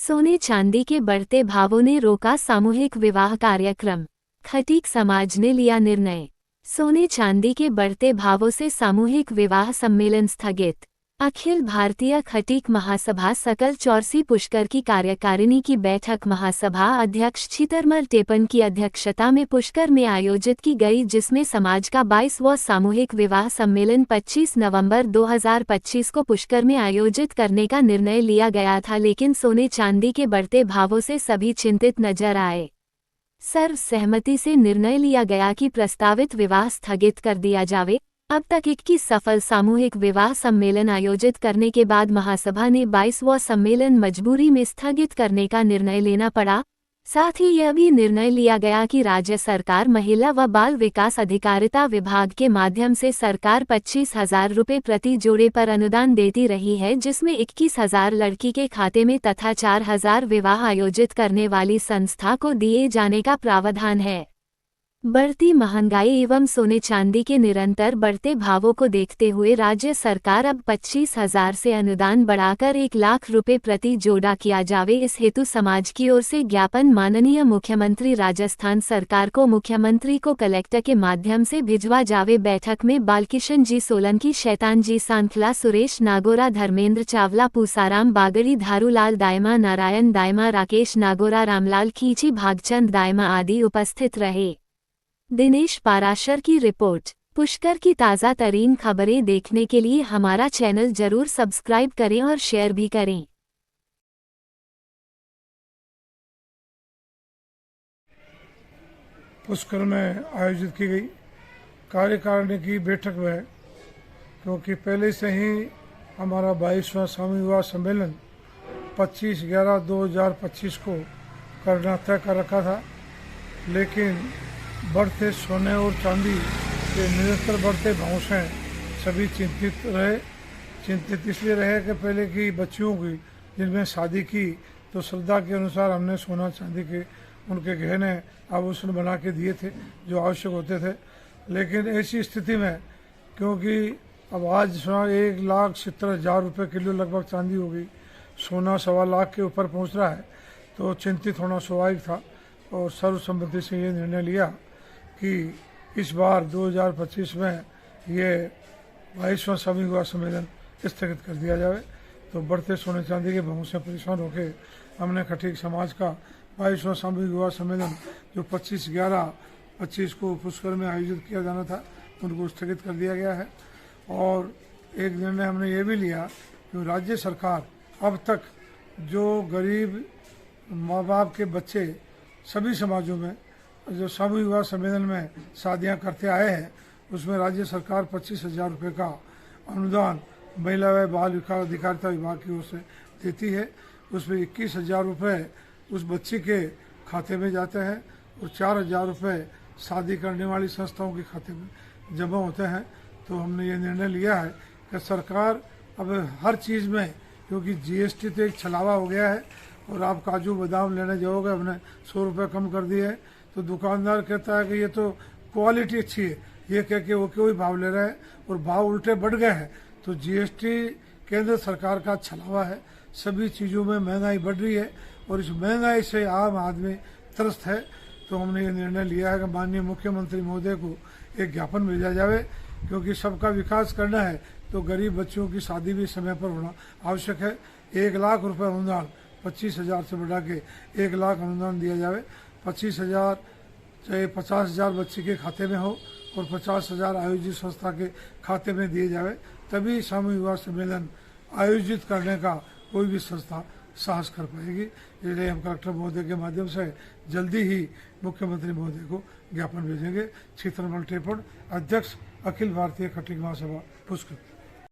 सोने चांदी के बढ़ते भावों ने रोका सामूहिक विवाह कार्यक्रम। खटीक समाज ने लिया निर्णय। सोने चांदी के बढ़ते भावों से सामूहिक विवाह सम्मेलन स्थगित। अखिल भारतीय खटीक महासभा सकल चौरसी पुष्कर की कार्यकारिणी की बैठक महासभा अध्यक्ष छितरमल टेपन की अध्यक्षता में पुष्कर में आयोजित की गई, जिसमें समाज का 22वां सामूहिक विवाह सम्मेलन 25 नवंबर 2025 को पुष्कर में आयोजित करने का निर्णय लिया गया था, लेकिन सोने चांदी के बढ़ते भावों से सभी चिंतित नजर आए। सर्वसहमति से निर्णय लिया गया कि प्रस्तावित विवाह स्थगित कर दिया जावे। अब तक 21 सफल सामूहिक विवाह सम्मेलन आयोजित करने के बाद महासभा ने 22वां सम्मेलन मजबूरी में स्थगित करने का निर्णय लेना पड़ा। साथ ही यह भी निर्णय लिया गया कि राज्य सरकार महिला व बाल विकास अधिकारिता विभाग के माध्यम से सरकार 25,000 रुपये प्रति जोड़े पर अनुदान देती रही है, जिसमें 21,000 लड़की के खाते में तथा 4,000 विवाह आयोजित करने वाली संस्था को दिए जाने का प्रावधान है। बढ़ती महंगाई एवं सोने चांदी के निरंतर बढ़ते भावों को देखते हुए राज्य सरकार अब 25,000 से अनुदान बढ़ाकर 1 लाख रुपये प्रति जोड़ा किया जावे। इस हेतु समाज की ओर से ज्ञापन माननीय मुख्यमंत्री राजस्थान सरकार को मुख्यमंत्री को कलेक्टर के माध्यम से भिजवा जावे। बैठक में बालकिशन जी सोलंकी, शैतान जी सांखला, सुरेश नागोरा, धर्मेंद्र चावला, पूसाराम बागड़ी, धारूलाल दायमा, नारायण दायमा, राकेश नागोरा, रामलाल खींची, भागचंद दायमा आदि उपस्थित रहे। दिनेश पाराशर की रिपोर्ट। पुष्कर की ताज़ा तरीन खबरें देखने के लिए हमारा चैनल जरूर सब्सक्राइब करें और शेयर भी करें। पुष्कर में आयोजित की गई कार्यकारिणी की बैठक में, क्योंकि पहले से ही हमारा 22वां सामूहिक विवाह सम्मेलन 25/11/2025 को करना तय कर रखा था, लेकिन बढ़ते सोने और चांदी के निरंतर बढ़ते भाव से सभी चिंतित रहे। चिंतित इसलिए रहे कि पहले की बच्चियों की जिनमें शादी की तो श्रद्धा के अनुसार हमने सोना चांदी के उनके गहने आभूषण बना के दिए थे जो आवश्यक होते थे, लेकिन ऐसी स्थिति में क्योंकि अब आज सोना 1,70,000 रुपये किलो लगभग चांदी हो गई, सोना 1.25 लाख के ऊपर पहुंच रहा है, तो चिंतित होना स्वाभाविक था। और सर्वसम्मति से ये निर्णय लिया कि इस बार 2025 में ये 22वां सामूहिक विवाह सम्मेलन स्थगित कर दिया जाए। तो बढ़ते सोने चांदी के भावों से परेशान होकर हमने खटीक समाज का 22वां सामूहिक विवाह सम्मेलन जो 25/11/25 को पुष्कर में आयोजित किया जाना था, उनको स्थगित कर दिया गया है। और एक निर्णय हमने ये भी लिया कि राज्य सरकार अब तक जो गरीब माँ बाप के बच्चे सभी समाजों में जो सामूहिक विवाह सम्मेलन में शादियां करते आए हैं, उसमें राज्य सरकार 25,000 रुपये का अनुदान महिला व बाल विकास अधिकारिता विभाग की ओर से देती है। उसमें 21,000 रुपये उस बच्ची के खाते में जाते हैं और 4,000 रुपये शादी करने वाली संस्थाओं के खाते में जमा होते हैं। तो हमने ये निर्णय लिया है कि सरकार अब हर चीज़ में, क्योंकि GST तो एक छलावा हो गया है और आप काजू बादाम लेने जाओगे हमने 100 रुपये कम कर दिए है, तो दुकानदार कहता है कि ये तो क्वालिटी अच्छी है, ये कह के वो क्यों ही भाव ले रहे हैं और भाव उल्टे बढ़ गए हैं। तो GST केंद्र सरकार का छलावा है, सभी चीज़ों में महंगाई बढ़ रही है और इस महंगाई से आम आदमी त्रस्त है। तो हमने ये निर्णय लिया है कि माननीय मुख्यमंत्री महोदय को एक ज्ञापन भेजा जाए, क्योंकि सबका विकास करना है तो गरीब बच्चों की शादी भी समय पर होना आवश्यक है। 1 लाख रुपये अनुदान 25,000 से बढ़ा के 1 लाख अनुदान दिया जाए। 25,000 चाहे 50,000 बच्चे के खाते में हो और 50,000 आयोजित संस्था के खाते में दिए जाए, तभी सामूहिक विवाह सम्मेलन आयोजित करने का कोई भी संस्था साहस कर पाएगी। इसलिए हम कलेक्टर महोदय के माध्यम से जल्दी ही मुख्यमंत्री महोदय को ज्ञापन भेजेंगे। छितरमल टेपन, अध्यक्ष अखिल भारतीय खटीक महासभा पुष्कर।